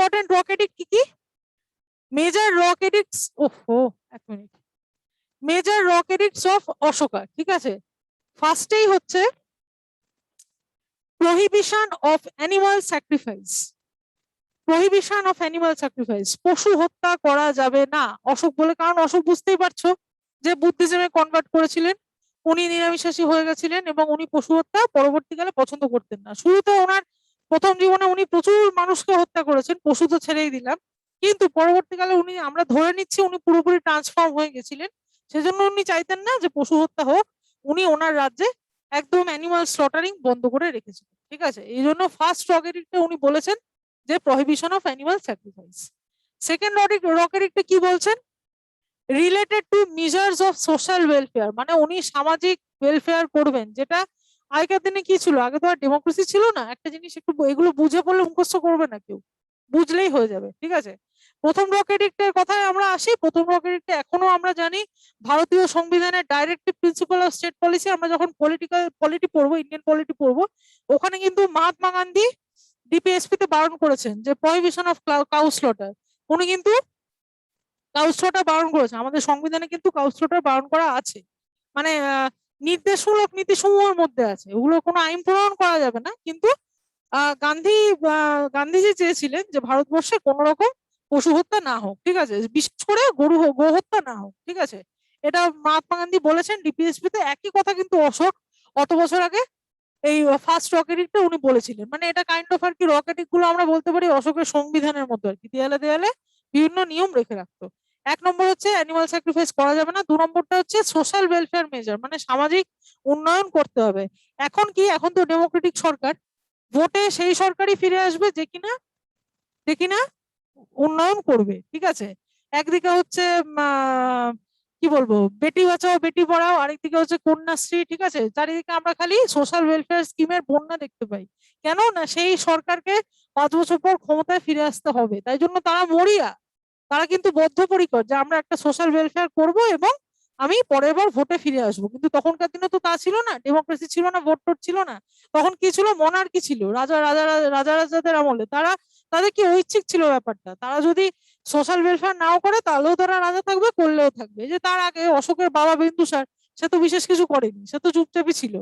Important rock addict কি কি? Major rock edicts, ওহো এক minute, major rock edicts of Ashoka, ঠিক আছে। ফার্স্টেই হচ্ছে prohibition of animal sacrifice, prohibition of animal sacrifice, পশু হত্যা করা যাবে না অশোক বলে, কারণ অশোক বুঝতেই পারছো যে বুদ্ধিজমে কনভার্ট করেছিলেন, উনি নিরামিষাশী হয়ে গেছিলেন এবং উনি পশু হত্যা পরবর্তীকালে পছন্দ করতেন না। শুরুতে ওনার প্রথম জীবনে উনি প্রচুর মানুষকে হত্যা করেছেন, পশু তো ছেড়েই দিলাম, কিন্তু পরবর্তীকালে উনি, আমরা ধরে নিচ্ছি উনি পুরোপুরি ট্রান্সফর্ম হয়ে গেছিলেন, সেজন্য উনি চাইতেন না যে পশু হত্যা হোক, উনি ওনার রাজ্যে একদম অ্যানিমাল স্লটারিং বন্ধ করে রেখেছিলেন, ঠিক আছে। এই জন্য ফার্স্ট রকেটিকটা উনি বলেছেন যে prohibition of animal sacrifice. Second রকেটিকটা কি বলছেন? Related to measures of social welfare, মানে উনি সামাজিক ওয়েলফেয়ার করবেন, যেটা আগেকার দিনে কি ছিল, আগে তো আর ডেমোক্রেসি ছিল না, একটা জিনিস একটু এগুলো বুঝে পড়লে মুখস্থ করবে না কেউ, বুঝলেই হয়ে যাবে, ঠিক আছে। প্রথম রকেটিকটার কথায় আমরা আসি। প্রথম রকেটিকটা এখনো আমরা জানি ভারতীয় সংবিধানের directive principle of state policy, আমরা যখন পলিটি পড়বো, ইন্ডিয়ান পলিটি পড়বো, ওখানে কিন্তু মহাত্মা গান্ধী ডিপিএসপি তে বারণ করেছেন যে প্রহিবিশন অফ কাউ স্লটার, উনি কিন্তু কাউ স্লটার বারণ করেছেন, আমাদের সংবিধানে কিন্তু কাউ স্লটার বারণ করা আছে, মানে নির্দেশমূলক নীতিসমূহের মধ্যে আছে, ওগুলো কোনো আইন প্রণয়ন করা যাবে না, কিন্তু গান্ধীজি চেয়েছিলেন যে ভারতবর্ষে কোন রকম পশু হত্যা না হোক, ঠিক আছে, বিশেষ করে গো হত্যা না হোক, ঠিক আছে। এটা মহাত্মা গান্ধী বলেছেন ডিপিএসপি তে, একই কথা কিন্তু অশোক অত বছর আগে এই ফার্স্ট রকেটিকটা উনি বলেছিলেন, মানে এটা কাইন্ড অফ আর কি রকেটিক গুলো আমরা বলতে পারি অশোকের সংবিধানের মতো আর কি, দেয়ালে দেয়ালে বিভিন্ন নিয়ম রেখে রাখতো। এক নম্বর হচ্ছে অ্যানিমাল স্যাক্রিফাইস করা যাবে না, দু নম্বরটা হচ্ছে সোশ্যাল ওয়েলফেয়ার মেজার, মানে সামাজিক উন্নয়ন করতে হবে। এখন কি, এখন তো ডেমোক্রেটিক সরকার, ভোটে সেই সরকারই ফিরে আসবে যে কিনা উন্নয়ন করবে, ঠিক আছে। একদিকে হচ্ছে কি বলবো, বেটি বাঁচাও বেটি পড়াও, আরেকদিকে হচ্ছে কন্যাশ্রী, ঠিক আছে, চারিদিকে আমরা খালি সোশ্যাল ওয়েলফেয়ার স্কিমের বন্যা দেখতে পাই। কেন না, সেই সরকারকে 5 বছর পর ক্ষমতায় ফিরে আসতে হবে, তাই জন্য তারা মরিয়া, তারা কিন্তু বদ্ধপরিকর যে আমরা একটা সোশ্যাল ওয়েলফেয়ার করব এবং আমি পরের বার ভোটে ফিরে আসবো। কিন্তু তখনকার দিনে তো তা ছিল না, ডেমোক্রেসি ছিল না, ভোট টোট ছিল না, তখন কি ছিল, মনার্কি ছিল, রাজাদের আমলে তারা, তাদের কি ঐচ্ছিক ছিল ব্যাপারটা, তারা যদি সোশ্যাল ওয়েলফেয়ার নাও করে তাহলেও তারা রাজা থাকবে, করলেও থাকবে। এই যে তার আগে অশোকের বাবা বিন্দুসার, সে তো বিশেষ কিছু করেনি, সে তো চুপচাপই ছিল,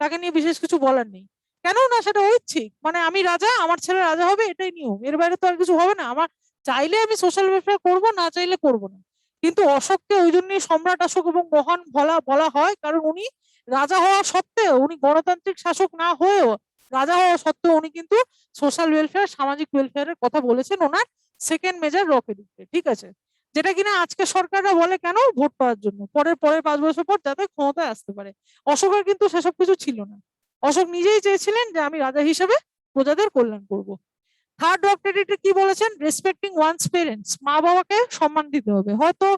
তাকে নিয়ে বিশেষ কিছু বলার নেই। কেন না, সেটা ঐচ্ছিক, মানে আমি রাজা, আমার ছেলে রাজা হবে, এটাই নিয়ম, এর বাইরে তো আর কিছু হবে না, আমার চাইলে আমি সোশ্যাল ওয়েলফেয়ার করবো, না চাইলে করবো না। কিন্তু অশোককে ওই জন্যই সম্রাট অশোক এবং মহান বলা বলা হয়, কারণ উনি রাজা হওয়া সত্ত্বেও, উনি গণতান্ত্রিক শাসক না হয়েও, রাজা হওয়া সত্ত্বেও উনি কিন্তু সোশ্যাল ওয়েলফেয়ার, সামাজিক ওয়েলফেয়ারের কথা বলেছেন ওনার সেকেন্ড মেজর রকেটিতে, ঠিক আছে। যেটা কিনা আজকে সরকাররা বলে কেন, ভোট পাওয়ার জন্য, পরের পরের 5 বছর পর যাতে ক্ষমতায় আসতে পারে। অশোকের কিন্তু সেসব কিছু ছিল না, অশোক নিজেই চেয়েছিলেন যে আমি রাজা হিসেবে প্রজাদের কল্যাণ করব। থার্ড ডক্টরেটে কি বলেছেন, রেসপেক্টিং ওয়ান্স পেরেন্টস, মা বাবাকে সম্মান দিতে হবে। হয়তো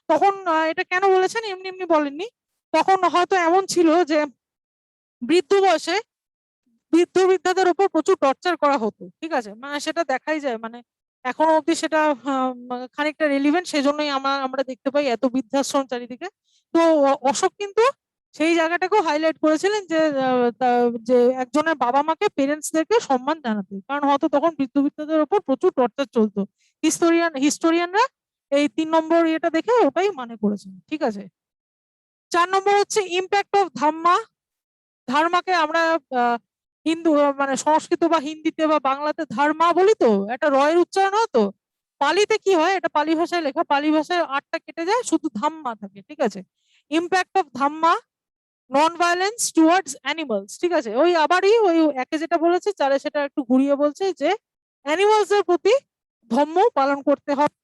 তখন এটা কেন বলেছেন, এমনি এমনি বলেননি, তখন হয়তো এমন ছিল যে বৃদ্ধ বয়সে বৃদ্ধদের উপর প্রচুর টর্চার করা হতো, ঠিক আছে, মানে সেটা দেখাই যায়, মানে এখনো অব্দি সেটা খানিকটা রেলিভেন্ট, সেজন্যই আমরা দেখতে পাই এত বৃদ্ধাশ্রম চারিদিকে। তো অশোক কিন্তু সেই জায়গাটাকেও হাইলাইট করেছিলেন যে যে একজনের বাবা মাকে, পেরেন্টসদেরকে সম্মান জানাতে, কারণ হয়তো তখন বৃদ্ধদের উপর প্রচুর টর্চার চলতো। হিস্টোরিয়ানরা এই 3 নম্বর ইয়েটা দেখে ওটাই মানে করেছেন, ঠিক আছে। 4 নম্বর হচ্ছে ইম্প্যাক্ট অফ ধাম্মা। ধর্মাকে আমরা হিন্দু, মানে সংস্কৃত বা হিন্দিতে বা বাংলাতে ধর্মা বলি, তো একটা রয়ের উচ্চারণ হয় তো, পালিতে কি হয়, এটা পালি ভাষায় লেখা, পালি ভাষায় আটটা কেটে যায়, শুধু ধাম্মা থাকে, ঠিক আছে। Impact of dhamma, non violence towards animals, ঠিক আছে, ওই আবারই ওই একে যেটা বলেছে চারে সেটা একটু ঘুরিয়ে বলছে যে অ্যানিমালস এর প্রতি ধর্ম পালন করতে হবে,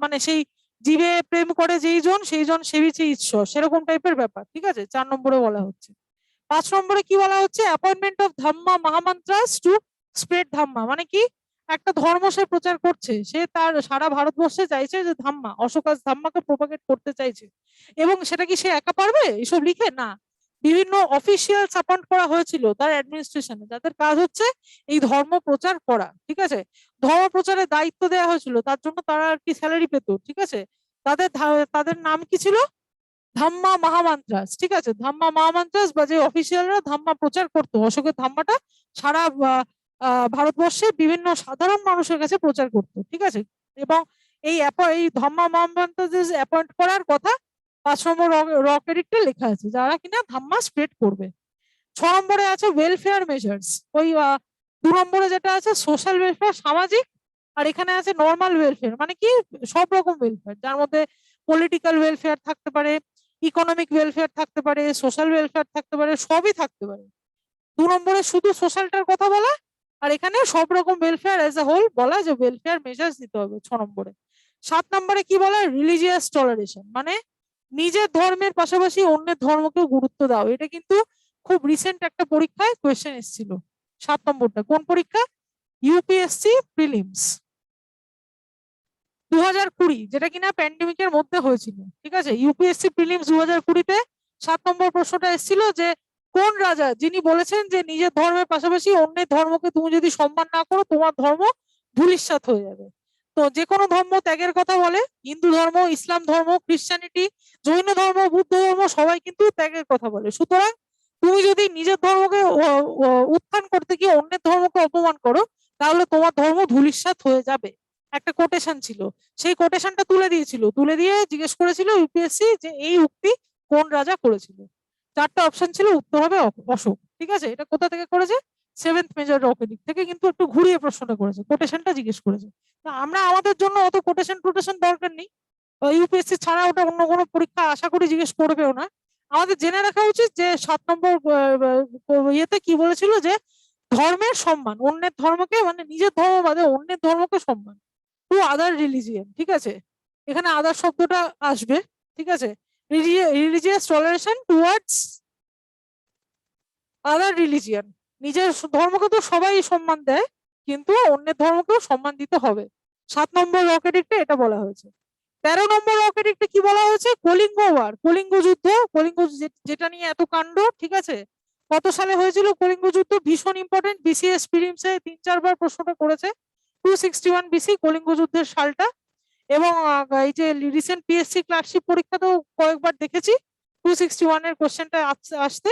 মানে সেই জীবে প্রেম করে যেই জন সেই জন সেবিছে ঈশ্বর, সেরকম টাইপের ব্যাপার, ঠিক আছে, 4 নম্বরে বলা হচ্ছে। 5 নম্বরে কি বলা হচ্ছে, appointment of Dhamma মহামন্ত্রাস to spread Dhamma, মানে কি, একটা ধর্ম সে প্রচার করছে, সে তার সারা ভারতবর্ষে চাইছে যে ধাম্মা, অশোক ধাম্মাকে প্রোপাগেট করতে চাইছে, এবং সেটা কি সে একা পারবে এসব লিখে, না, বিভিন্ন অফিসিয়ালস অ্যাপয়েন্ট করা হয়েছিল তার অ্যাডমিনিস্ট্রেশনে, যাদের কাজ হচ্ছে এই ধর্ম প্রচার করা, ঠিক আছে। ধর্ম প্রচারের দায়িত্ব দেওয়া হয়েছিল, তার জন্য তারা আর কি স্যালারি পেত, ঠিক আছে। তাদের নাম কি ছিল, ধাম্মা মহামন্ত্রাস, ঠিক আছে, ধাম্মা মহামন্ত্রাস, বা যে অফিসিয়ালরা ধাম্মা প্রচার করতো, অশোকের ধাম্মাটা সারা ভারতবর্ষে বিভিন্ন সাধারণ মানুষের কাছে প্রচার করতো, ঠিক আছে। এবং এই ধম্মা মহম্মদাস অ্যাপয়েন্ট করার কথা 5 নম্বর রক এডিক্টে লেখা আছে, যারা কিনা ধাম্মা স্প্রেড করবে। 6 নম্বরে আছে ওয়েলফেয়ার মেজার্স, ওই 2 নম্বরে যেটা আছে সোশ্যাল ওয়েলফেয়ার, সামাজিক। আর এখানে আছে নর্মাল ওয়েলফেয়ার, মানে কি সব রকম ওয়েলফেয়ার, যার মধ্যে পলিটিক্যাল ওয়েলফেয়ার থাকতে পারে, ইকোনমিক ওয়েলফেয়ার থাকতে পারে, সোশ্যাল ওয়েলফেয়ার থাকতে পারে, সবই থাকতে পারে। 2 নম্বরে শুধু সোশ্যালটার কথা বলা, আর এখানে সব রকম ওয়েলফেয়ার এজ এ হোল বলা, যে ওয়েলফেয়ার মেজার্স দিতে হবে 6 নম্বরে। 7 নম্বরে কি বলা, রিলিজিয়াস টলারেশন, মানে নিজের ধর্মের পাশাপাশি অন্যের ধর্মকেও গুরুত্ব দাও। এটা কিন্তু খুব রিসেন্ট একটা পরীক্ষায় কোয়েশ্চেন এসেছিল। 7 নম্বরটা কোন পরীক্ষা, ইউপিএসসি প্রিলিমস 2020, যেটা কিনা প্যান্ডেমিকের মধ্যে হয়েছিল, ঠিক আছে। ইউপিএসসি প্রিলিমস 2020-তে 7 নম্বর প্রশ্নটা এসেছিল যে কোন রাজা যিনি বলেছেন যে নিজের ধর্মের পাশাপাশি অন্যের ধর্মকে তুমি যদি সম্মান না করো তোমার ধর্ম ধূলিসাৎ হয়ে যাবে। তো যে কোনো ধর্ম ত্যাগের কথা বলে, হিন্দু ধর্ম, ইসলাম ধর্ম, খ্রিস্টানিটি, জৈন ধর্ম, বুদ্ধ ধর্ম, সবাই কিন্তু ত্যাগের কথা বলে। সুতরাং তুমি যদি নিজের ধর্মকে উত্থান করতে গিয়ে অন্যের ধর্মকে অপমান করো, তাহলে তোমার ধর্ম ধূলিসাৎ হয়ে যাবে। একটা কোটেশন ছিল, সেই কোটেশনটা তুলে দিয়েছিল, তুলে দিয়ে জিজ্ঞেস করেছিল ইউপিএসসি যে এই উক্তি কোন রাজা করেছিল। 4টা অপশন ছিল, উত্তর হবে অশোক, ঠিক আছে। এটা কোথা থেকে করেছে, 7th মেজর রক এডিক্ট থেকে, কিন্তু একটু ঘুরিয়ে প্রশ্নটা করেছে, কোটেশনটা জিজ্ঞেস করেছে। তা আমরা আমাদের জন্য অত কোটেশন দরকার নেই, ইউপিএসসি ছাড়া ওটা অন্য কোনো পরীক্ষা আশা করি জিজ্ঞেস করবেও না। আমাদের জেনে রাখা উচিত যে 7 নম্বর ইয়েতে কি বলেছিল, যে ধর্মের সম্মান, অন্যের ধর্মকে, মানে নিজের ধর্ম বাদে অন্যের ধর্মকে সম্মান, টু আদার রিলিজিয়ান, ঠিক আছে। এখানে আদার শব্দটা আসবে, ঠিক আছে। রিলিজিয়াস টলারেশন টুয়ার্ডস আদার রিলিজিয়ান, নিজের ধর্মকে তো সবাই সম্মান দেয়, কিন্তু অন্যের ধর্মকেও সম্মান দিতে হবে। 7 নম্বর রকেটিকটা এটা বলা হয়েছে। 13 নম্বর রকেটিকটা কি বলা হয়েছে, কলিঙ্গ ওয়ার, কলিঙ্গ যুদ্ধ, কলিঙ্গ যেটা নিয়ে এত কাণ্ড, ঠিক আছে। কত সালে হয়েছিল কলিঙ্গ যুদ্ধ, ভীষণ ইম্পর্টেন্ট, বিসিএস প্রিলিমসে 3-4 বার প্রশ্নটা করেছে। 261 বিসি কলিঙ্গ যুদ্ধের সালটা। এবং এই যে রিসেন্ট পিএসসি ক্লার্কশিপ পরীক্ষাতেও কয়েকবার দেখেছি 261-এর কোশ্চেনটা আসতে।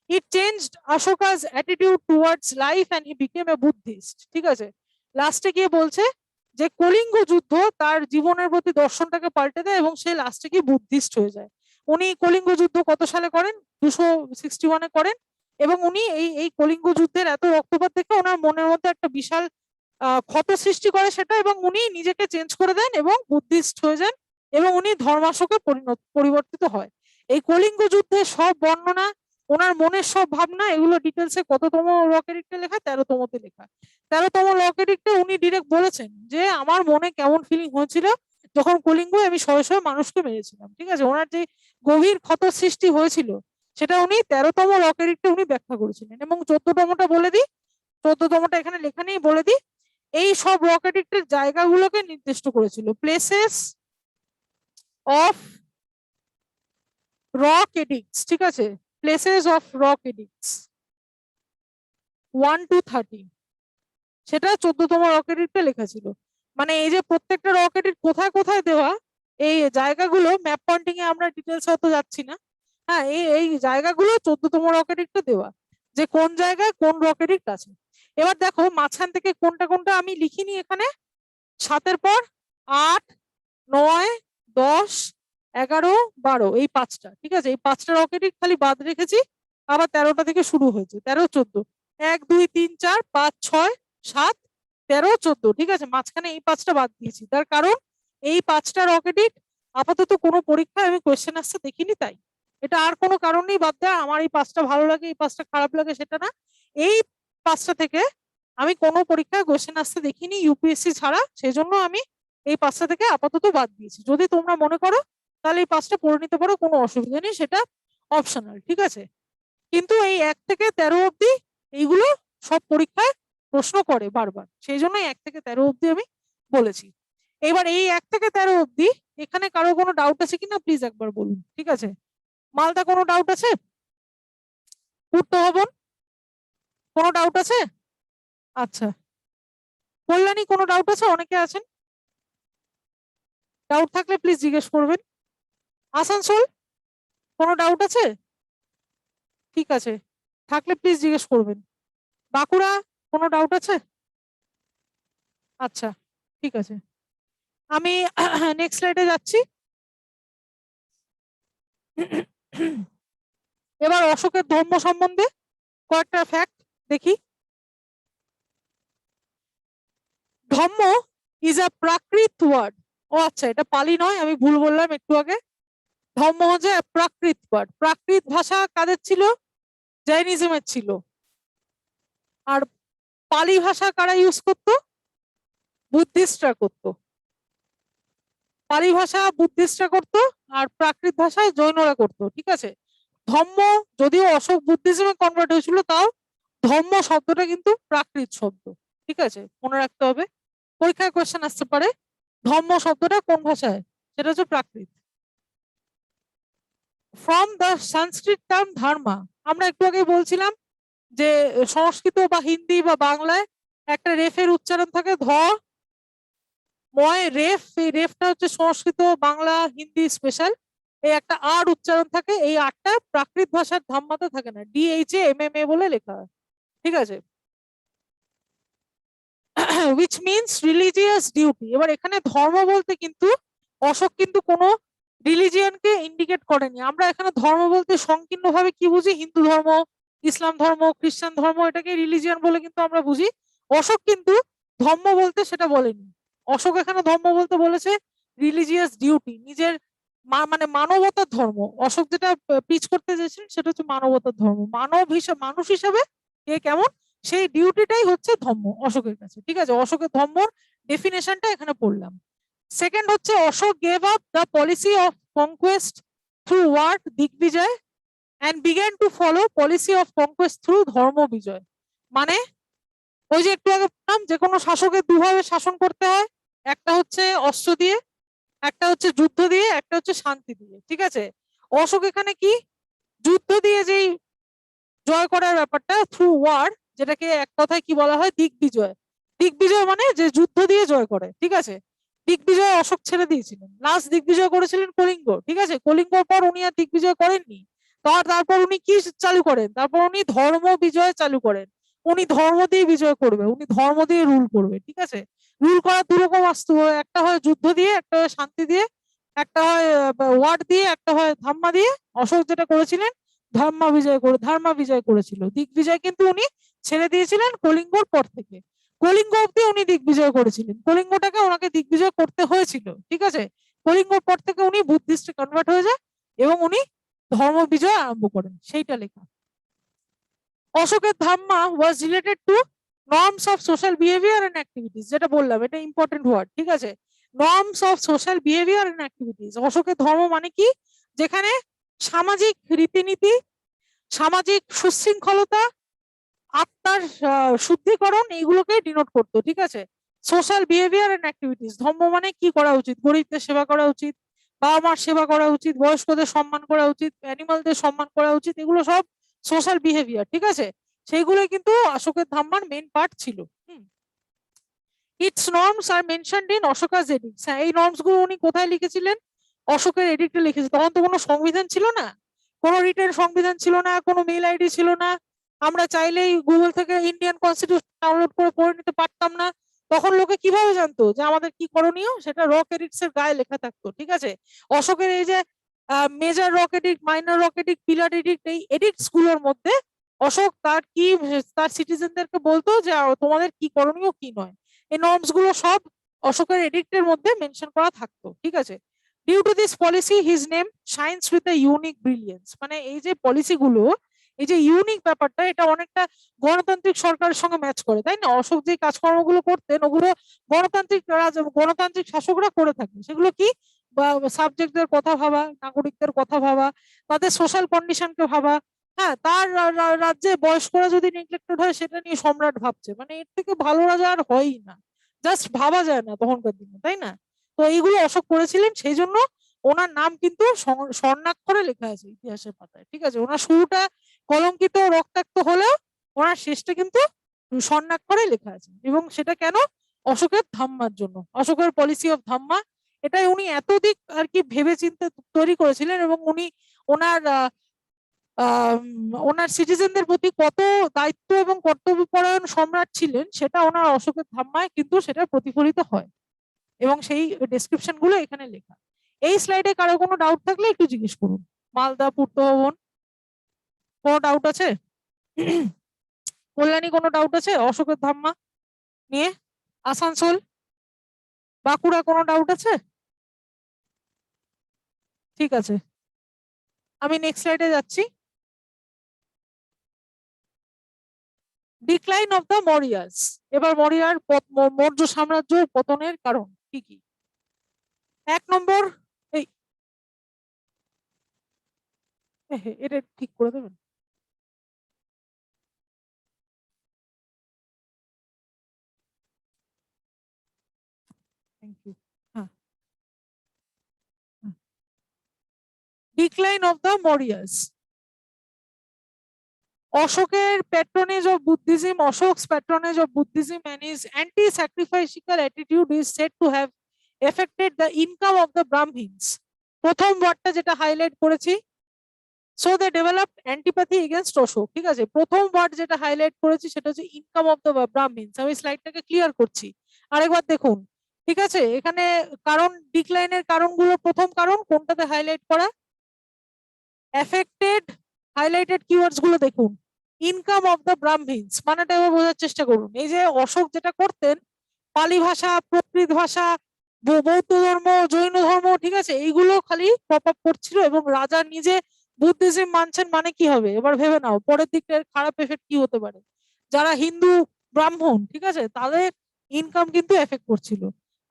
It changed Ashoka's attitude towards life and he became a Buddhist, ঠিক আছে। লাস্টে গিয়ে বলছে যে কলিঙ্গ যুদ্ধ তার জীবনের প্রতি দর্শনটাকে পাল্টে দেয় এবং সে লাস্টে গিয়ে বুদ্ধিস্ট হয়ে যায়। উনি কলিঙ্গ যুদ্ধ কত সালে করেন, 261-এ করেন। এবং উনি এই কলিঙ্গ যুদ্ধের এত রক্তপাত দেখে ওনার মনের মধ্যে একটা বিশাল ক্ষত সৃষ্টি করে সেটা, এবং উনি নিজেকে চেঞ্জ করে দেন এবং বুদ্ধিস্ট হয়ে যান, এবং উনি ধর্মাশোকে পরিবর্তিত হয়। এই কলিঙ্গ যুদ্ধের সব বর্ণনা, ওনার মনের সব ভাবনা, এগুলো ডিটেলসে কততম রকেটিকটা লেখা, 13তমতে লেখা। 13তম রকেটিকটা উনি ডিরেক্ট বলেছেন যে আমার মনে কেমন ফিলিং হয়েছিল যখন কলিঙ্গ আমি শয়ে শয়ে মানুষকে মেরেছিলাম, ঠিক আছে। ওনার যে গভীর ক্ষত সৃষ্টি হয়েছিল সেটা উনি 13তম রকেটিকটা উনি ব্যাখ্যা করেছিলেন। এবং 14তমটা বলে দিই, 14তমটা এখানে লেখা নেই, বলে দিই। এই সব রকেটিকটের জায়গাগুলোকে নির্দিষ্ট করেছিল, প্লেসেস অফ রক এডিক্টস, ঠিক আছে, places of rock edicts 1 to 30, সেটা 14তম রক এডিক্টে লেখা ছিল। মানে এই যে প্রত্যেকটা রক এডিক্ট কোথায় কোথায় দেওয়া, এই জায়গাগুলো ম্যাপ পয়েন্টিং এ আমরা ডিটেলস অত যাচ্ছি না। হ্যাঁ, এই জায়গাগুলো 14তম রক এডিক্টে দেওয়া, যে কোন জায়গায় কোন রক এডিক্ট আছে। এবার দেখো মাঝখান থেকে কোনটা কোনটা আমি লিখিনি এখানে, 7-এর পর 8, 9, 10, 11, 12, এই 5টা, ঠিক আছে। এই 5টা রকেটই খালি বাদ রেখেছি, আবার 13টা থেকে শুরু হয়েছে, 13, 14, 1, 2, 3, 4, 5, 6, 7, 13, 14, ঠিক আছে। মাঝখানে এই 5টা বাদ দিয়েছি, তার কারণ এই 5টা রকেটই আপাতত কোনো পরীক্ষায় আমি কোয়েশ্চেন আসছে দেখিনি, তাই এটা আর কোনো কারণ নেই বাদ দেওয়া। আমার এই 5টা ভালো লাগে, এই 5টা খারাপ লাগে সেটা না, এই 5টা থেকে আমি কোনো পরীক্ষায় কোয়েশ্চেন আসতে দেখিনি ইউপিএসসি ছাড়া, সেই জন্য আমি এই 5টা থেকে আপাতত বাদ দিয়েছি। যদি তোমরা মনে করো তাহলে এই 5টা পড়ে নিতে পারো, কোনো অসুবিধা নেই, সেটা অপশনাল, ঠিক আছে। কিন্তু এই 1 থেকে 13 অব্দি এইগুলো সব পরীক্ষায় প্রশ্ন করে বারবার, সেই জন্য 1 থেকে 13 অব্দি আমি বলেছি। এবার এই 1 থেকে 13 অব্দি এখানে কারো কোনো ডাউট আছে কিনা প্লিজ একবার বলুন, ঠিক আছে। মালদা কোনো ডাউট আছে, পূর্তভবন কোনো ডাউট আছে, আচ্ছা। কল্যাণী কোনো ডাউট আছে, অনেকে আছেন, ডাউট থাকলে প্লিজ জিজ্ঞেস করবেন। আসানসোল কোনো ডাউট আছে, ঠিক আছে, থাকলে প্লিজ জিজ্ঞেস করবেন। বাঁকুড়া কোনো ডাউট আছে? আচ্ছা, ঠিক আছে, আমি নেক্সট স্লাইডে যাচ্ছি। এবার অশোকের ধর্ম সম্বন্ধে কয়েকটা ফ্যাক্ট দেখি। Dhamma is a Prakrit word. ও আচ্ছা, এটা পালি নয়, আমি ভুল বললাম একটু আগে। ধম্ম হচ্ছে প্রাকৃত ওয়ার্ড। প্রাকৃত ভাষা কাদের ছিল? জৈনিজমের ছিল। আর পালি ভাষা কারা ইউজ করতো? বুদ্ধিস্টরা করতো। পালি ভাষা বুদ্ধিস্টরা করতো, আর প্রাকৃত ভাষায় জৈনরা করতো। ঠিক আছে, ধম্ম যদিও অশোক বুদ্ধিজমে কনভার্ট হয়েছিল, তাও ধম্ম শব্দটা কিন্তু প্রাকৃত শব্দ। ঠিক আছে, মনে রাখতে হবে, পরীক্ষায় কোয়েশ্চেন আসতে পারে ধম্ম শব্দটা কোন ভাষায়, সেটা হচ্ছে প্রাকৃত। ফ্রম দ্য সংস্কৃত টার্ম ধর্মা। আমরা একটু আগে বলছিলাম যে সংস্কৃত বা হিন্দি বা বাংলায় একটা রেফের উচ্চারণ থাকে ধ ময় রেফ। এই রেফটা হচ্ছে সংস্কৃত, বাংলা, হিন্দি স্পেশাল। এই একটা আর উচ্চারণ থাকে, এই আরটা প্রাকৃত ভাষার ধাম্মাতে থাকে না, DHAMMA বলে লেখা হয়। ঠিক আছে, which means religious duty। এবার এখানে ধর্ম বলতে কিন্তু অশোক কিন্তু কোনো রিলিজিয়নকে ইন্ডিকেট করেনি। আমরা এখানে ধর্ম বলতে সংকীর্ণভাবে কি বুঝি? হিন্দু ধর্ম, ইসলাম ধর্ম, খ্রিস্টান ধর্ম, এটাকে রিলিজিয়ন বলে কিন্তু আমরা বুঝি। অশোক কিন্তু ধর্ম বলতে সেটা বলেনি। অশোক এখানে ধর্ম বলতে বলেছে রিলিজিয়াস ডিউটি, নিজের মানে মানবতার ধর্ম। অশোক যেটা পিচ করতে চেয়েছিলেন সেটা হচ্ছে মানবতার ধর্ম। মানব হিসাবে, মানুষ হিসাবে কে কেমন, সেই ডিউটিটাই হচ্ছে ধর্ম অশোকের কাছে। ঠিক আছে, অশোকের ধর্মর ডেফিনেশনটা এখানে পড়লাম। সেকেন্ড হচ্ছে Ashoka gave up the policy of conquest through war digvijay and began to follow policy of conquest through dharma vijay. মানে ওই যে একটু আগে বললাম যে কোনো শাসকের দুভাবে শাসন করতে হয়, একটা হচ্ছে অস্ত্র দিয়ে, একটা হচ্ছে যুদ্ধ দিয়ে, একটা হচ্ছে শান্তি দিয়ে। ঠিক আছে, অশোক এখানে কি যুদ্ধ দিয়ে যেই জয় করার ব্যাপারটা থ্রু ওয়ার, যেটাকে এক কথায় কি বলা হয়? দিগ্বিজয়। দিগ্বিজয় মানে যে যুদ্ধ দিয়ে জয় করে। ঠিক আছে, দিগ্বিজয় অশোক ছেড়ে দিয়েছিলেন, লাস্ট দিগ্বিজয় করেছিলেন কলিঙ্গ। ঠিক আছে, কলিঙ্গর পর উনি আর দিগ্বিজয় করেননি। তারপর উনি কি চালু করেন? তারপর উনি ধর্ম বিজয় চালু করেন। উনি ধর্ম দিয়ে বিজয় করবে, উনি ধর্ম দিয়ে রুল করবে। ঠিক আছে, রুল করার দু রকম অস্ত্র হয়, একটা হয় যুদ্ধ দিয়ে, একটা হয় শান্তি দিয়ে, একটা হয় ওয়ার্ড দিয়ে, একটা হয় ধাম্মা দিয়ে। অশোক যেটা করেছিলেন ধর্মা বিজয় করেছিল। দিগ্বিজয় কিন্তু উনি ছেড়ে দিয়েছিলেন কলিঙ্গর পর থেকে। কলিঙ্গ অব্দি উনি দিগ্বিজয় করেছিলেন, কলিঙ্গটাকে ওনাকে দিগ্বিজয় করতে হয়েছিল। ঠিক আছে, কলিঙ্গর পর থেকে উনি বুদ্ধিস্টে কনভার্ট হয়ে যায় এবং উনি ধর্ম বিজয় আরম্ভ করেন, সেইটা লেখা। অশোকের dhamma was related to norms of social behaviour and activities, যেটা বললাম এটা ইম্পর্টেন্ট ওয়ার্ড। ঠিক আছে, norms of social behaviour and activities. অশোকের ধর্ম মানে কি? যেখানে সামাজিক রীতিনীতি, সামাজিক সুশৃঙ্খলতা, আত্মার শুদ্ধিকরণ, এইগুলোকে ডিনোট করতো। ঠিক আছে, সোশ্যাল বিহেভিয়ার এন্ড অ্যাক্টিভিটিস, ধর্ম মানে কি করা উচিত? গরিবদের সেবা করা উচিত, বাবা মার সেবা করা উচিত, বয়স্কদের সম্মান করা উচিত, অ্যানিমালদের সম্মান করা উচিত, এগুলো সব সোশ্যাল বিহেভিয়ার। ঠিক আছে, সেইগুলোই কিন্তু অশোকের ধাম্মার মেন পার্ট ছিল। Its norms are mentioned in Ashoka's edicts. হ্যাঁ, এই নর্মস গুলো উনি কোথায় লিখেছিলেন? অশোকের এডিক্টে লিখেছে। তখন তো কোনো সংবিধান ছিল না, কোনো রিটেন সংবিধান ছিল না, কোনো মেল আইডি ছিল না, আমরা চাইলেই গুগল থেকে ইন্ডিয়ান কনস্টিটিউশন ডাউনলোড করে পড়ে নিতে পারতাম না। তখন লোকে কিভাবে জানতো যে আমাদের কি করণীয়? সেটা রক এডিক্টস এর গায়ে লেখা থাকতো। ঠিক আছে, অশোকের এই যে major rock addict, minor rock addict, pillar addict, এই এডিক্টস গুলোর মধ্যে অশোক তার কি, তার সিটিজেনদেরকে বলতো যে তোমাদের কি করণীয় কি নয়। এই নর্মস গুলো সব অশোকের এডিক্টের মধ্যে মেনশন করা থাকতো। ঠিক আছে, due to this policy his name shines with a unique brilliance. মানে এই যে পলিসি গুলো, এই যে ইউনিক ব্যাপারটা, এটা অনেকটা গণতান্ত্রিক সরকারের সঙ্গে ম্যাচ করে, তাই না? অশোক যে কাজকর্মগুলো করতেন ওগুলো গণতান্ত্রিক শাসকরা করে থাকেন। সেগুলো কি? সাবজেক্টদের কথা ভাবা, নাগরিকদের কথা ভাবা, তাদের সোশ্যাল কন্ডিশনকে ভাবা। হ্যাঁ, তার রাজ্যে বয়স্করা যদি নেগলেক্টেড হয় সেটা নিয়ে সম্রাট ভাবছে, মানে এর থেকে ভালো রাজা আর হয়ই না। জাস্ট ভাবা যায় না তখনকার দিনে, তাই না? তো এইগুলো অশোক করেছিলেন, সেই জন্য ওনার নাম কিন্তু স্বর্ণাক্ষরে লেখা আছে ইতিহাসের পাতায়। ঠিক আছে, ওনার শুরুটা কলঙ্কিত রক্তাক্ত হলেও ওনার শেষটা কিন্তু স্বর্ণাক্ষরে লেখা আছে। এবং সেটা কেন? অশোকের ধাম্মার জন্য, অশোকের পলিসি অফ ধাম্মা। এটাই উনি এত দিক আর কি ভেবে চিন্তে তৈরি করেছিলেন। এবং উনি ওনার ওনার সিটিজেনদের প্রতি কত দায়িত্ব এবং কর্তব্যপরায়ণ সম্রাট ছিলেন সেটা ওনার অশোকের ধাম্মায় কিন্তু সেটা প্রতিফলিত হয়, এবং সেই ডেসক্রিপশন গুলো এখানে লেখা। এই স্লাইডে কারো কোনো ডাউট থাকলে একটু জিজ্ঞেস করুন। মালদা পূর্ত ভবন, কোনো ডাউট আছে? কল্যাণী, কোনো ডাউট আছে অশোকের ধাম্মা নিয়ে? আসানসোল, বাঁকুড়া, কোনো ডাউট আছে? ঠিক আছে, আমি নেক্সট স্লাইডে যাচ্ছি। Decline of the Mauryas. এবার মৌর্য সাম্রাজ্য পতনের কারণ কি কি? এক নম্বর, এই এটা ঠিক করে দেবেন। Thank you. হ্যাঁ, decline of the Mauryas. Ashoka's patronage of Buddhism, Ashok's patronage of Buddhism and his anti-sacrificial attitude is said to have affected the income of the Brahmins. প্রথম ওয়ার্ডটা যেটা হাইলাইট করেছি, so they developed antipathy against Ashoka. ঠিক আছে, প্রথম word যেটা highlight করেছি সেটা হচ্ছে ইনকাম অফ দ্য ব্রাহ্মিনস। আমি স্লাইডটাকে ক্লিয়ার করছি, আরেকবার দেখুন। ঠিক আছে, এখানে কারণ ডিক্লাইনের কারণগুলো, প্রথম কারণ কোনটাতে হাইলাইট করা, এফেক্টেড, হাইলাইটেড কিওয়ার্ডস গুলো দেখুন। ইনকাম অফ দ্য ব্রাহ্মিনস মানেটা এবার বোঝার চেষ্টা করুন। এই যে অশোক যেটা করতেন, পালি ভাষা, প্রাকৃত ভাষা, বৌদ্ধ ধর্ম, জৈন ধর্ম, ঠিক আছে, এইগুলো খালি পপ আপ করছিল, এবং রাজা নিজে বুদ্ধিজম মানছেন মানে কি হবে এবার ভেবে নাও, পরের দিকটা খারাপ এফেক্ট কি হতে পারে। যারা হিন্দু ব্রাহ্মণ, ঠিক আছে, তাদের ইনকাম কিন্তু এফেক্ট করছিল।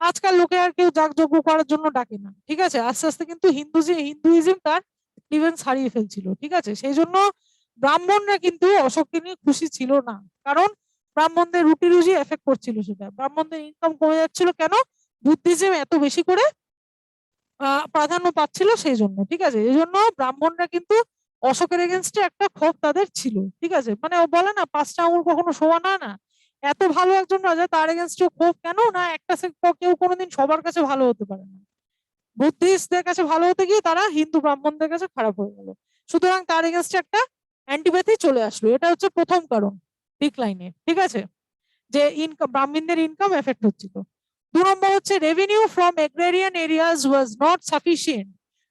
আজকাল লোকে আর কেউ যাগযজ্ঞ করার জন্য ডাকে না, ঠিক আছে, আস্তে আস্তে কিন্তু হিন্দুইজম তার ইভেন্স হারিয়ে ফেলছিল। ঠিক আছে, সেই জন্য ব্রাহ্মণরা কিন্তু অশোককে নিয়ে খুশি ছিল না, কারণ ব্রাহ্মণদের রুটি রুজি এফেক্ট করছিল, সেটা ব্রাহ্মণদের ইনকাম কমে যাচ্ছিল। কেন? বুদ্ধিজম এত বেশি করে প্রাধান্য পাচ্ছিল সেই জন্য। ঠিক আছে, এই জন্য ব্রাহ্মণরা কিন্তু অশোকের এগেনস্টে একটা ক্ষোভ তাদের ছিল। ঠিক আছে, মানে ও বলে না পাঁচটা আঙুল কখনো সমান হয় না, এত ভালো একজন রাজা, তার এগেনস্টে ক্ষোভ কেন না, একটা কেউ কোনোদিন সবার কাছে ভালো হতে পারে না। বুদ্ধিস্টদের কাছে ভালো হতে গিয়ে তারা হিন্দু ব্রাহ্মণদের কাছে খারাপ হয়ে গেল, সুতরাং তার এগেনস্টে একটা অ্যান্টিপ্যাথি চলে আসলো। এটা হচ্ছে প্রথম কারণ ডিক্লাইনে। ঠিক আছে, যে ইনকাম, ব্রাহ্মণদের ইনকাম এফেক্ট হচ্ছিল। 2 নম্বর হচ্ছে revenue from agrarian areas was not sufficient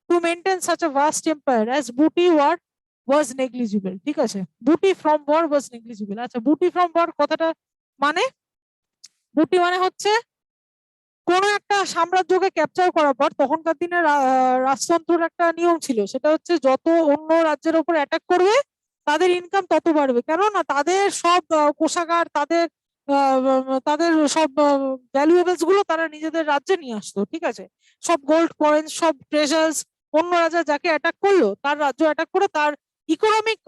to maintain such a vast empire as booty war was negligible. ঠিক আছে, বুটি ফ্রম ওয়ার ওয়াজ নেগলিজিবল। আচ্ছা, বুটি ফ্রম ওয়ার কথাটা মানে, বুটি মানে হচ্ছে কোন একটা সাম্রাজ্যকে ক্যাপচার করার পর তখনকার দিনে রাজতন্ত্রের একটা নিয়ম ছিল, সেটা হচ্ছে যত অন্য রাজ্যের উপর অ্যাটাক করবে তাদের ইনকাম তত বাড়বে। কেননা তাদের সব কোষাগার, তাদের সব ভ্যালুয়েবলস গুলো তারা নিজেদের রাজ্যে নিয়ে আসতো। ঠিক আছে, সব গোল্ড কয়েন, সব ট্রেজার্স, অন্য রাজা যাকে অ্যাটাক করলো তার রাজ্য অ্যাটাক করে তার ইকোনমিক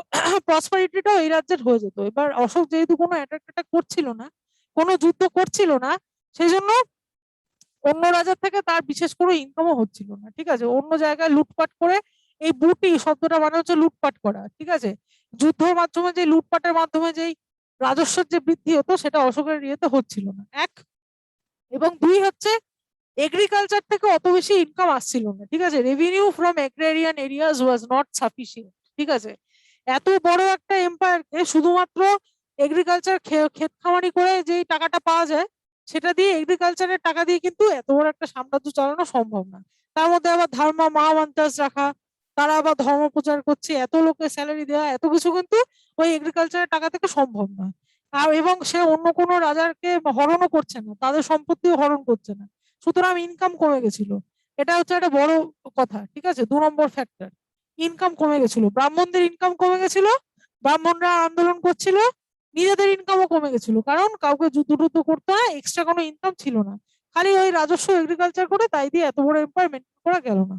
প্রসপারিটিটাও এই রাজ্যের হয়ে যেত। এবার অশোক যেহেতু কোনো অ্যাটাক করছিল না, কোনো যুদ্ধ করছিল না, সেই জন্য অন্য রাজার থেকে তার বিশেষ করে ইনকামও হচ্ছিল না। ঠিক আছে, অন্য জায়গায় লুটপাট করে, এই বুটি শব্দটা মানে হচ্ছে লুটপাট করা। ঠিক আছে, যুদ্ধের মাধ্যমে যে লুটপাটের মাধ্যমে যেই রাজস্বের যে বৃদ্ধি হতো সেটা অশোকের ইয়েতে হচ্ছিল না, এক। এবং দুই হচ্ছে এগ্রিকালচার থেকে অত বেশি ইনকাম আসছিল না। ঠিক আছে, revenue from agrarian areas was not sufficient. ঠিক আছে, এত বড় একটা এম্পায়ারকে শুধুমাত্র এগ্রিকালচার, ক্ষেত খামারি করে যেই টাকাটা পাওয়া যায় সেটা দিয়ে, এগ্রিকালচারের টাকা দিয়ে কিন্তু এত বড় একটা সাম্রাজ্য চালানো সম্ভব না। তার মধ্যে আবার ধর্ম মহামন্ত্রাস রাখা, তারা আবার ধর্ম প্রচার করছে, এত লোকের স্যালারি দেওয়া, এত কিছু কিন্তু ওই এগ্রিকালচারের টাকা থেকে সম্ভব নয়। আর এবং সে অন্য কোনো রাজাকে হরণও করছে না, তাদের সম্পত্তিও হরণ করছে না, সুতরাং ইনকাম কমে গেছিল। এটা হচ্ছে একটা বড় কথা। ঠিক আছে, 2 নম্বর ফ্যাক্টর, ইনকাম কমে গেছিল, ব্রাহ্মণদের ইনকাম কমে গেছিল, ব্রাহ্মণরা আন্দোলন করছিল, নিজেদের ইনকামও কমে গেছিল, কারণ কাউকে যুদ্ধ টুদ্ধ করতে হয়, এক্সট্রা কোনো ইনকাম ছিল না, খালি ওই রাজস্ব এগ্রিকালচার করে, তাই দিয়ে এত বড় এম্পায়ার মেনটেন করা গেল না।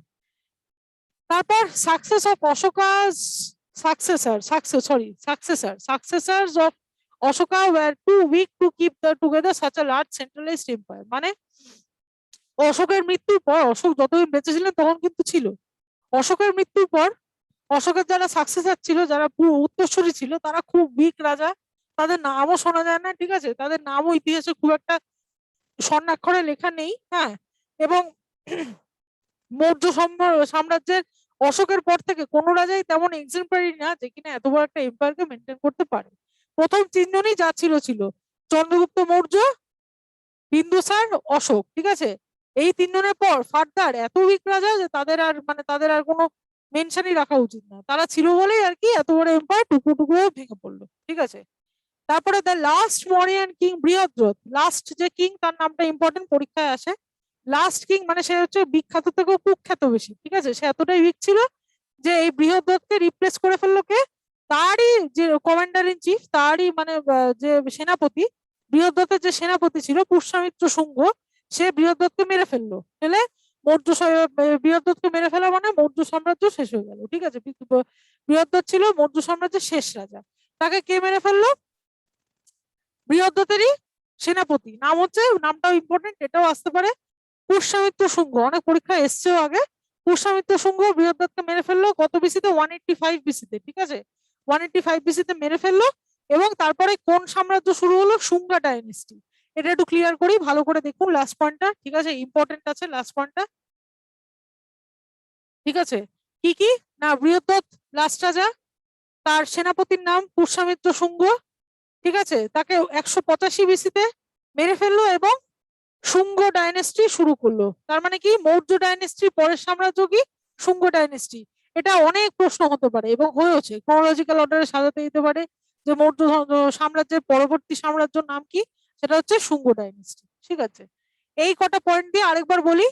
তারপর success of Ashoka's successors of Ashoka were too weak to keep the together such a large centralised empire. মানে অশোকের মৃত্যুর পর, অশোক যতদিন বেঁচে ছিলেন তখন কিন্তু ছিল, অশোকের মৃত্যুর পর অশোকের যারা সাকসেসর ছিল, যারা পুরো উত্তরসূরি ছিল, তারা খুব উইক রাজা, তাদের নামও শোনা যায় না। ঠিক আছে, তাদের নামও ইতিহাসে খুব একটা স্বর্ণাক্ষরে লেখা নেই। হ্যাঁ, এবং মৌর্য সাম্রাজ্যের অশোকের পর থেকে কোনো রাজাই তেমন এক্সাম্পলারি না যে কিনা এত বড় একটা এম্পায়ারকে মেনটেন করতে পারে। প্রথম তিনজনই যা ছিল ছিল, চন্দ্রগুপ্ত মৌর্য, বিন্দুসার, অশোক, ঠিক আছে। এই তিনজনের পর ফার্দার এত উইক রাজা যে তাদের আর কোনো মেনশনই রাখা উচিত না, তারা ছিল বলেই আর কি এত বড় এম্পায়ার টুকরো টুকরো হয়ে ভেঙে পড়লো, ঠিক আছে। তারপরে the last Mauryan king Brihadratha, last যে কিং তার নামটা ইম্পর্টেন্ট, পরীক্ষায় আসে। লাস্ট কিং মানে সে হচ্ছে বিখ্যাত থেকেও কুখ্যাত বেশি, ঠিক আছে। সে এতটাই উইক ছিল যে এই বৃহদ্রথকে রিপ্লেস করে ফেললো কে, তারই যে কমান্ডার ইন চিফ, তারই মানে যে সেনাপতি, বৃহদ্রথের যে সেনাপতি ছিল পুষ্যমিত্র শুঙ্গ, সে বৃহদ্রথকে মেরে ফেললো। ফেলে বৃহদ্রথকে মেরে ফেলা মানে মৌর্য সাম্রাজ্য শেষ হয়ে গেল, ঠিক আছে। বৃহদ্রথ ছিল মৌর্য সাম্রাজ্যের শেষ রাজা। তাকে কে মেরে ফেললো? বৃহদ্রথেরই সেনাপতি, নাম হচ্ছে, নামটাও ইম্পর্টেন্ট, এটাও আসতে পারে, পুষ্যমিত্র শুঙ্গ। অনেক পরীক্ষা এসছেও আগে। পুষ্যমিত্র শুঙ্গ বৃহদ্রথকে মেরে ফেললো কত বিসিতে? 185 বিসিতে, ঠিক আছে। 185 বিসিতে মেরে ফেললো। এবং তারপরে কোন সাম্রাজ্য শুরু হলো? শুঙ্গা ডাইনেস্টি। এটা একটু ক্লিয়ার করি, ভালো করে দেখুন লাস্ট পয়েন্টটা, ঠিক আছে, ইম্পর্টেন্ট আছে লাস্ট পয়েন্টটা, ঠিক আছে। কি কি না, বৃহদ্রথ লাস্ট রাজা, তার সেনাপতির নাম পুষ্যমিত্র শুঙ্গ, ঠিক আছে, তাকে 185 বিসিতে মেরে ফেললো এবং শুঙ্গ ডাইনেস্টি শুরু করলো। তার মানে কি মৌর্য ডাইনেস্টির পরের সাম্রাজ্য কি? শুঙ্গ ডাইনেস্টি। এটা অনেক প্রশ্ন হতে পারে এবং হয়েছে, ক্রোনোলজিক্যাল অর্ডারে সাজাতে দিতে পারে যে মৌর্য সাম্রাজ্যের পরবর্তী সাম্রাজ্যের নাম কি, সেটা হচ্ছে শুঙ্গ ডাইনেস্টি, ঠিক আছে। এই কটা পয়েন্ট দিয়ে আরেকবার বলি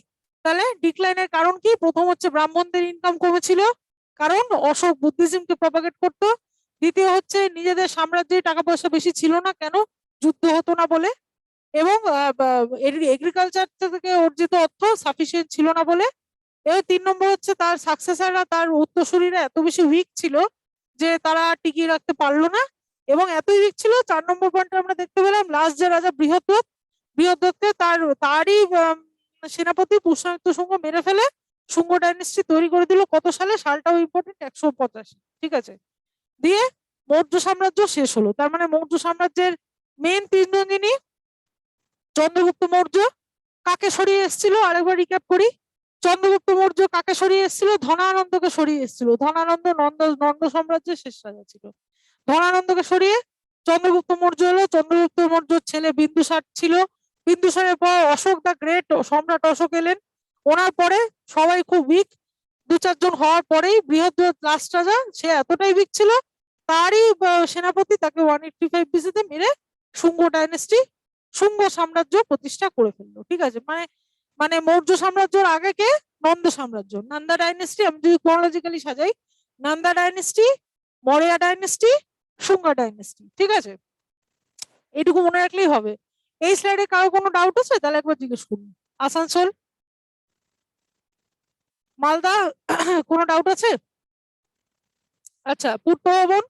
তাহলে। ডিক্লাইনের কারণ কি? প্রথম হচ্ছে ব্রাহ্মণদের ইনকাম কমেছিল, কারণ অশোক বুদ্ধিজমকে প্রপাগেট করতো। দ্বিতীয় হচ্ছে নিজেদের সাম্রাজ্যে টাকা পয়সা বেশি ছিল না, কেন? যুদ্ধ হতো না বলে। এবং এগ্রিকালচার থেকে অর্জিত অর্থ সাফিসিয়েন্ট ছিল না বলে। এবং 3 নম্বর হচ্ছে তার সাকসেসররা, তার উত্তরসূরিরা এত বেশি উইক ছিল যে তারা টিকিয়ে রাখতে পারলো না। এবং এতই উইক ছিল, 4 নম্বর পয়েন্টে আমরা দেখতে পেলাম লাস্ট যে রাজা বৃহদ্রথ, বৃহদ্রথকে তারই সেনাপতি পুষ্যমিত্র শুঙ্গ মেরে ফেলে শুঙ্গ ডাইনেস্টি তৈরি করে দিল। কত সালে? সালটাও ইম্পর্টেন্ট, 185, ঠিক আছে। দিয়ে মৌর্য সাম্রাজ্য শেষ হলো। তার মানে মৌর্য সাম্রাজ্যের মেন তিনজন যিনি, চন্দ্রগুপ্ত মৌর্য কাকে সরিয়ে এসেছিল আরেকবার রিক্যাপ করি। চন্দ্রগুপ্ত মৌর্য কাকে সরিয়ে এসেছিল? ধনানন্দকে সরিয়ে এসেছিল। ধনানন্দ নন্দ সাম্রাজ্যের শেষ রাজা ছিল। ধনানন্দকে সরিয়ে চন্দ্রগুপ্ত মৌর্য হলো। চন্দ্রগুপ্ত মৌর্যর ছেলে বিন্দুসার ছিল। বিন্দুসারের পর অশোক দা গ্রেট, সম্রাট অশোক এলেন। ওনার পরে সবাই খুব উইক, 2-4 জন হওয়ার পরেই বৃহদ্রথ লাস্ট রাজা, সে এতটাই উইক ছিল, তারই সেনাপতি তাকে 185 বিসিতে মেরে শুঙ্গ ডাইনেস্টি, শুঙ্গ সাম্রাজ্য প্রতিষ্ঠা করে ফেললো, ঠিক আছে। মানে মানে মৌর্য সাম্রাজ্যের আগে কে? নন্দ সাম্রাজ্য, নন্দা ডাইনেস্টি। আমি যদি ক্রোনোলজিক্যালি সাজাই, Nanda dynasty, Maurya dynasty, Shunga dynasty, ঠিক আছে। এইটুকু মনে রাখলেই হবে। এই স্লাইডে কারো কোনো ডাউট আছে? তাহলে একবার জিজ্ঞেস করুন। আসানসোল, মালদা, কোনো ডাউট আছে? আচ্ছা, পূর্ব ভবন,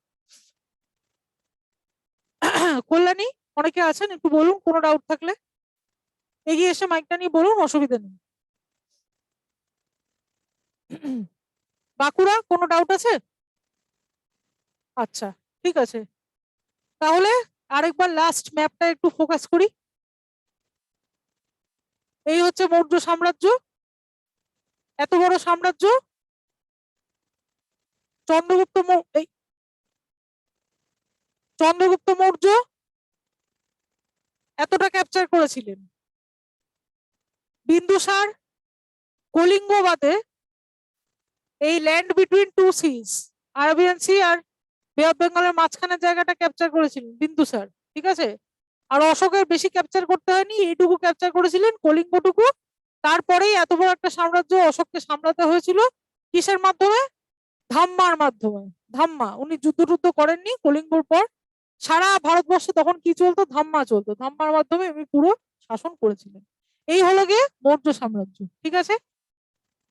কল্যাণী, অনেকে আছেন, একটু বলুন কোনো ডাউট থাকলে, এগিয়ে এসে মাইকটা নিয়ে বলুন, অসুবিধা নেই। বাঁকুড়া, কোনো ডাউট আছে? আচ্ছা, ঠিক আছে। তাহলে আরেকবার লাস্ট ম্যাপটা একটু ফোকাস করি। এই হচ্ছে মৌর্য সাম্রাজ্য, এত বড় সাম্রাজ্য। চন্দ্রগুপ্ত চন্দ্রগুপ্ত মৌর্য এতটা ক্যাপচার করেছিলেন। বিন্দুসার কলিঙ্গ বাদে এই ল্যান্ড বিটুইন টু সিজ, আরবিয়ান সি আর বে অফ বেঙ্গলের মাঝখানের জায়গাটা ক্যাপচার করেছিলেন বিন্দুসার, ঠিক আছে। আর অশোকের বেশি ক্যাপচার করতে হয়নি, এইটুকু ক্যাপচার করেছিলেন, কলিঙ্গটুকু। তারপরেই এত বড় একটা সাম্রাজ্য অশোককে সামলাতে হয়েছিল কিসের মাধ্যমে? ধাম্মার মাধ্যমে। ধাম্মা, উনি যুদ্ধ টুদ্ধ করেননি কলিঙ্গর পর। সারা ভারতবর্ষে তখন কি চলতো? ধাম্মা চলতো। ধাম্মার মাধ্যমে উনি পুরো শাসন করেছিলেন। এই হলো গিয়ে মৌর্য সাম্রাজ্য, ঠিক আছে।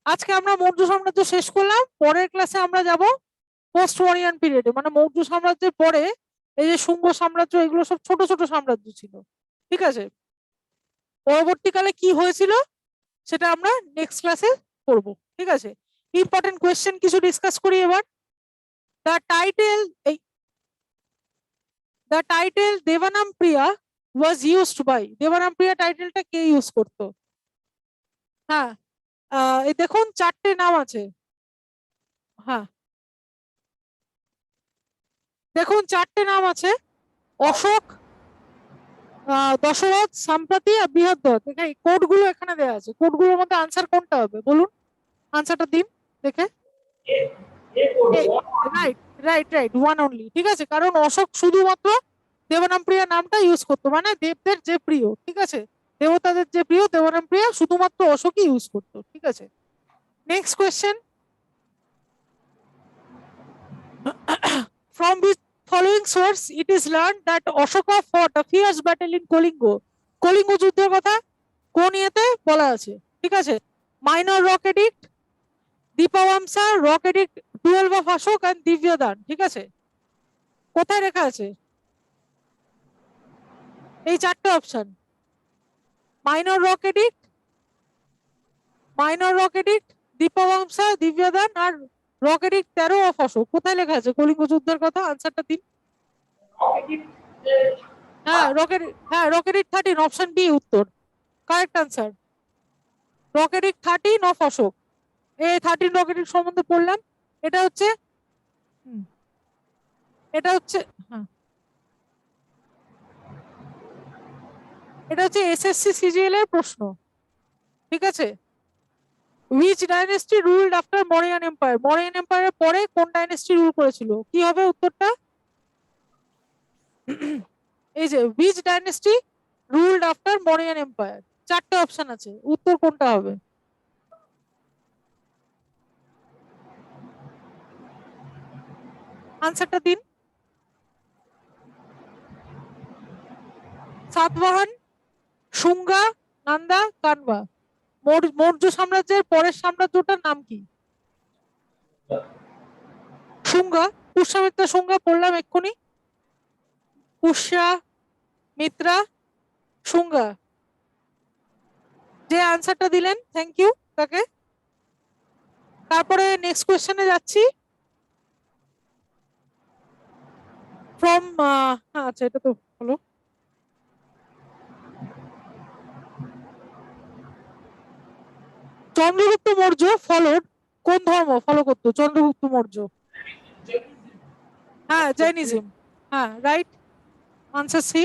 আজকে আমরা মৌর্য সাম্রাজ্য শেষ করলাম। পরের ক্লাসে আমরা যাব পোস্ট ওয়ারিয়ান পিরিয়ডে, মানে মৌর্য সাম্রাজ্যের পরে এই যে শুঙ্গ সাম্রাজ্য, এগুলো সব ছোট ছোট সাম্রাজ্য ছিল, ঠিক আছে। পরবর্তীকালে কি হয়েছিল সেটা আমরা নেক্সট ক্লাসে করব, ঠিক আছে। ইম্পর্টেন্ট কোয়েশ্চেন কিছু ডিসকাস করি এবার। The title the title Devanam Priya was used by, Devanam Priya টাইটেলটা কে ইউজ করতো? হ্যাঁ, এই দেখুন 4টে নাম আছে। হ্যাঁ, দেখুন চারটে নাম আছে, অশোক, দশরথ, সম্প্রতি আর বৃহদ্রথ। এখানে কোড গুলো এখানে দেওয়া আছে, কোড গুলোর মধ্যে আনসার কোনটা হবে বলুন, আনসারটা দিন দেখে। Right, right, right, one only, ঠিক আছে, কারণ অশোক শুধুমাত্র দেবনাম প্রিয়া নামটা ইউজ করতো, মানে দেবদের যে প্রিয়, ঠিক আছে, দেবতাদের যে প্রিয় দেবনাম প্রিয়া শুধুমাত্র অশোকই ইউজ করতো, ঠিক আছে। Next question, from which following source it is learned that Ashoka fought a fierce battle in Kalinga? Kalinga যুদ্ধের কথা কোন ইয়েতে বলা আছে, ঠিক আছে, minor rock edict, Dipavamsa, rock edict 12 of Ashoka and Divyavadan, ঠিক আছে, কোথায় লেখা আছে এই চারটে option? Minor rock edict, Dipavamsa, Divyavadan আর রক এডিক্ট 13 অফ অশোক, কোথায় লেখা আছে কলিঙ্গ যুদ্ধের কথা? আনসারটা দিন। হ্যাঁ, রকেট 13, অপশন বি উত্তর, correct answer. Rock edict 13 of Ashoka, এই 13 রকেট সম্বন্ধে পড়লাম। এটা হচ্ছে হুম, এটা হচ্ছে হ্যাঁ, এটা হচ্ছে এসএসসি সিজিএল এর প্রশ্ন, ঠিক আছে। Which dynasty ruled after Mauryan empire? Mauryan এম্পায়ারের পরে কোন ডাইনেস্টি রুল করেছিল? কি হবে উত্তরটা? এই যে which dynasty ruled after Mauryan empire, চারটে অপশন আছে, উত্তর কোনটা হবে? আনসারটা দিন। সাতবাহন, শুঙ্গা, নান্দা, কানবা। মৌর্য সাম্রাজ্যের পরের সাম্রাজ্যটার নাম কি? শুঙ্গা, পুষ্যমিত্র শুঙ্গা পড়লাম এক্ষুনি, পুষ্যা, মিত্রা, শুঙ্গা। যে আনসারটা দিলেন থ্যাংক ইউ তাকে। তারপরে নেক্সট কোয়েশ্চেনে যাচ্ছি, ফ্রম আচ্ছা এটা তো হলো। চন্দ্রগুপ্ত মৌর্য ফলোড, কোন ধর্ম ফলো করতো চন্দ্রগুপ্ত মৌর্য? হ্যাঁ, জৈনিজম, হ্যাঁ right, answer C.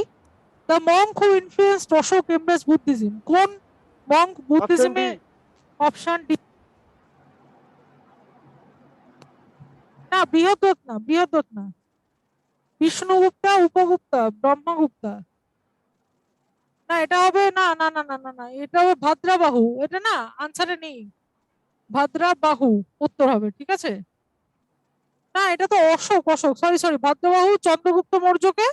The monk who influenced Ashoka embrace Buddhism, কোন মঙ্ক বুদ্ধিজমে? Option D. না, বৃহদ্রথ না, বৃহদ্রথ না, বিষ্ণুগুপ্তা, উপগুপ্তা, ব্রহ্মগুপ্তা। না এটা হবে না, না, না, না, না, না, এটা হবে ভাদ্রাবাহু, এটা না আনসারে নেই, ভাদ্রাবাহু উত্তর হবে, ঠিক আছে। না এটা তো অশোক, অশোক, সরি সরি, ভাদ্রবাহু চন্দ্রগুপ্ত মৌর্যকে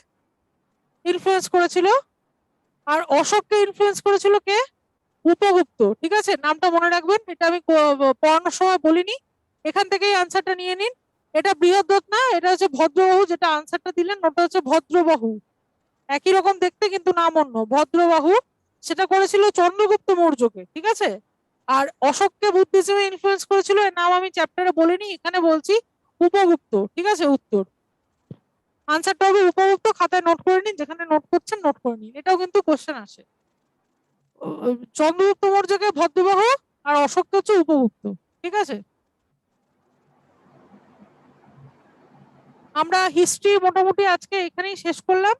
ইনফ্লুয়েন্স করেছিল, আর অশোককে ইনফ্লুয়েন্স করেছিল কে? উপগুপ্ত, ঠিক আছে, নামটা মনে রাখবেন, এটা আমি পড়ানোর সময় বলিনি, এখান থেকেই আনসারটা নিয়ে নিন। এটা বৃহদ্রথ না, এটা হচ্ছে ভদ্রবাহু, যেটা আনসারটা দিলেন ওটা হচ্ছে ভদ্রবাহু, একই রকম দেখতে কিন্তু নাম অন্য, ভদ্রবাহু, সেটা করেছিল চন্দ্রগুপ্ত মৌর্যকে, ঠিক আছে। আর অশোককে বুদ্ধিজমে ইনফ্লুয়েন্স করেছিল, এর নাম আমি চ্যাপ্টারে বলিনি, এখানে বলছি, উপগুপ্ত, ঠিক আছে, উত্তর আনসারটা হবে উপগুপ্ত, খাতায় নোট করে নিন, যেখানে নোট করছেন নোট করে নিন, এটাও কিন্তু কোশ্চেন আসে। চন্দ্রগুপ্ত মৌর্যকে ভদ্রবাহু আর অশোককে হচ্ছে উপগুপ্ত, ঠিক আছে। আমরা হিস্ট্রি মোটামুটি আজকে এখানেই শেষ করলাম।